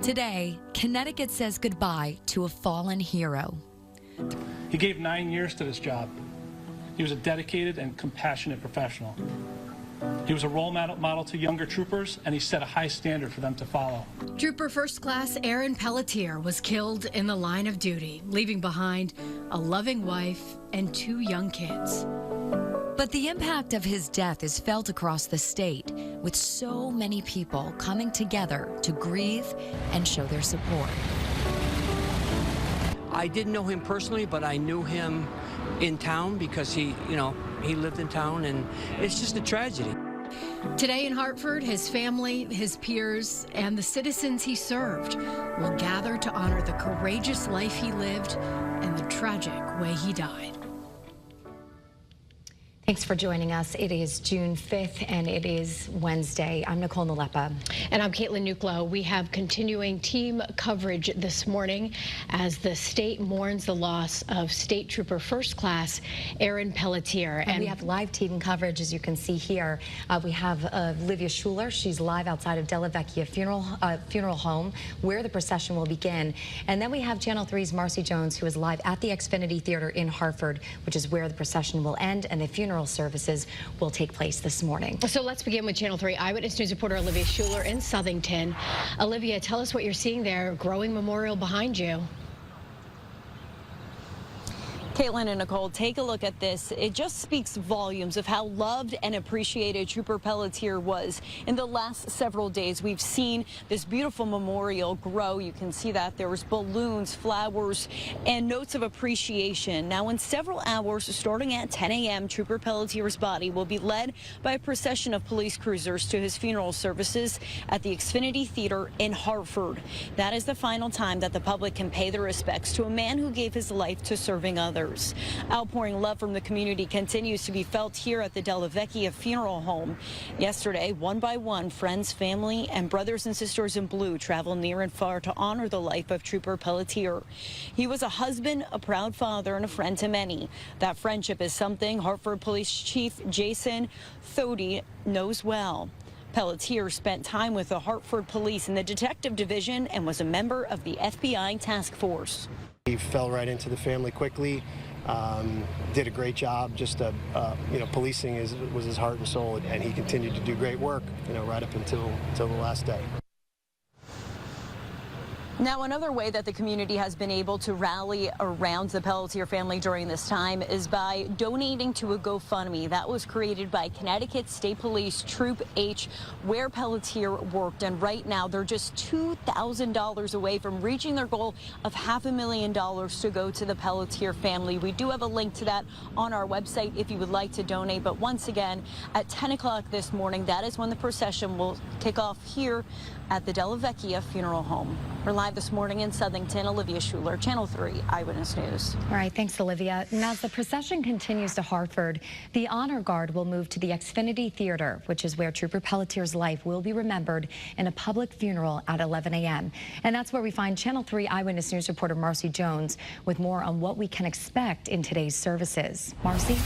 Today, Connecticut says goodbye to a fallen hero. He gave 9 years to this job. He was a dedicated and compassionate professional. He was a role model to younger troopers, and he set a high standard for them to follow. Trooper First Class Aaron Pelletier was killed in the line of duty, leaving behind a loving wife and 2 young kids. But the impact of his death is felt across the state, with so many people coming together to grieve and show their support. I didn't know him personally, but I knew him in town because he lived in town, and it's just a tragedy. Today in Hartford, his family, his peers, and the citizens he served will gather to honor the courageous life he lived and the tragic way he died. Thanks for joining us. It is June 5th, and it is Wednesday. I'm Nicole Nalepa. And I'm Caitlin Nuclo. We have continuing team coverage this morning as the state mourns the loss of State Trooper First Class Aaron Pelletier. And we have live team coverage, as you can see here. We have Olivia Schuler. She's live outside of Della Vecchia Funeral Home, where the procession will begin. And then we have Channel 3's Marcy Jones, who is live at the Xfinity Theater in Hartford, which is where the procession will end, and the funeral services will take place this morning. So let's begin with Channel 3 Eyewitness News reporter Olivia Schuler in Southington. Olivia, tell us what you're seeing there, growing memorial behind you. Caitlin and Nicole, take a look at this. It just speaks volumes of how loved and appreciated Trooper Pelletier was. In the last several days, we've seen this beautiful memorial grow. You can see that there was balloons, flowers, and notes of appreciation. Now, in several hours, starting at 10 a.m., Trooper Pelletier's body will be led by a procession of police cruisers to his funeral services at the Xfinity Theater in Hartford. That is the final time that the public can pay their respects to a man who gave his life to serving others. Outpouring love from the community continues to be felt here at the Della Vecchia Funeral Home. Yesterday, one by one, friends, family, and brothers and sisters in blue traveled near and far to honor the life of Trooper Pelletier. He was a husband, a proud father, and a friend to many. That friendship is something Hartford Police Chief Jason Thody knows well. Pelletier spent time with the Hartford Police in the Detective Division and was a member of the FBI task force. He fell right into the family quickly, did a great job. Just policing was his heart and soul, and he continued to do great work, right up until the last day. Now, another way that the community has been able to rally around the Pelletier family during this time is by donating to a GoFundMe that was created by Connecticut State Police Troop H, where Pelletier worked. And right now, they're just $2,000 away from reaching their goal of $500,000 to go to the Pelletier family. We do have a link to that on our website if you would like to donate. But once again, at 10 o'clock this morning, that is when the procession will kick off here at the Della Vecchia Funeral Home. We're live this morning in Southington. Olivia Schuler, Channel 3 Eyewitness News. All right, thanks, Olivia. Now, as the procession continues to Hartford, the Honor Guard will move to the Xfinity Theater, which is where Trooper Pelletier's life will be remembered in a public funeral at 11 a.m. And that's where we find Channel 3 Eyewitness News reporter Marcy Jones with more on what we can expect in today's services. Marcy?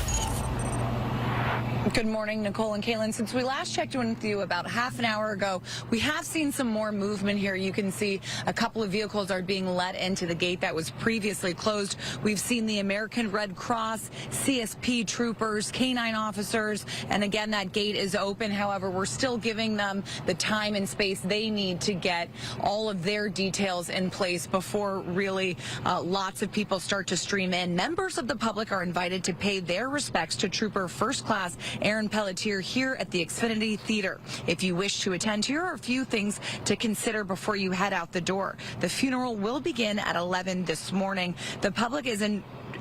Good morning, Nicole and Caitlin. Since we last checked in with you about half an hour ago, we have seen some more movement here. You can see a couple of vehicles are being let into the gate that was previously closed. We've seen the American Red Cross, CSP troopers, canine officers, and again, that gate is open. However, we're still giving them the time and space they need to get all of their details in place before really lots of people start to stream in. Members of the public are invited to pay their respects to Trooper First Class Aaron Pelletier here at the Xfinity Theater. If you wish to attend, here are a few things to consider before you head out the door. The funeral will begin at 11 this morning. The public is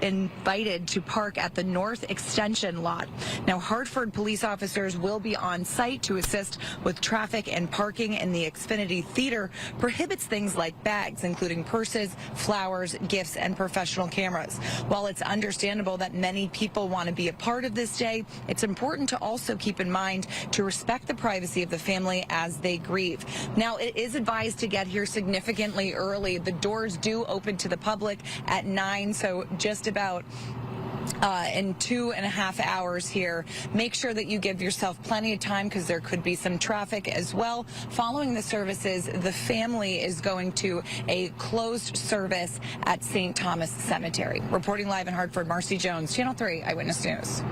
invited to park at the North Extension lot. Now, Hartford police officers will be on site to assist with traffic, and parking in the Xfinity Theater prohibits things like bags, including purses, flowers, gifts, and professional cameras. While it's understandable that many people want to be a part of this day, it's important to also keep in mind to respect the privacy of the family as they grieve. Now, it is advised to get here significantly early. The doors do open to the public at 9, so just about in 2.5 hours here. Make sure that you give yourself plenty of time because there could be some traffic as well. Following the services, the family is going to a closed service at St. Thomas Cemetery. Reporting live in Hartford, Marcy Jones, Channel 3 Eyewitness News.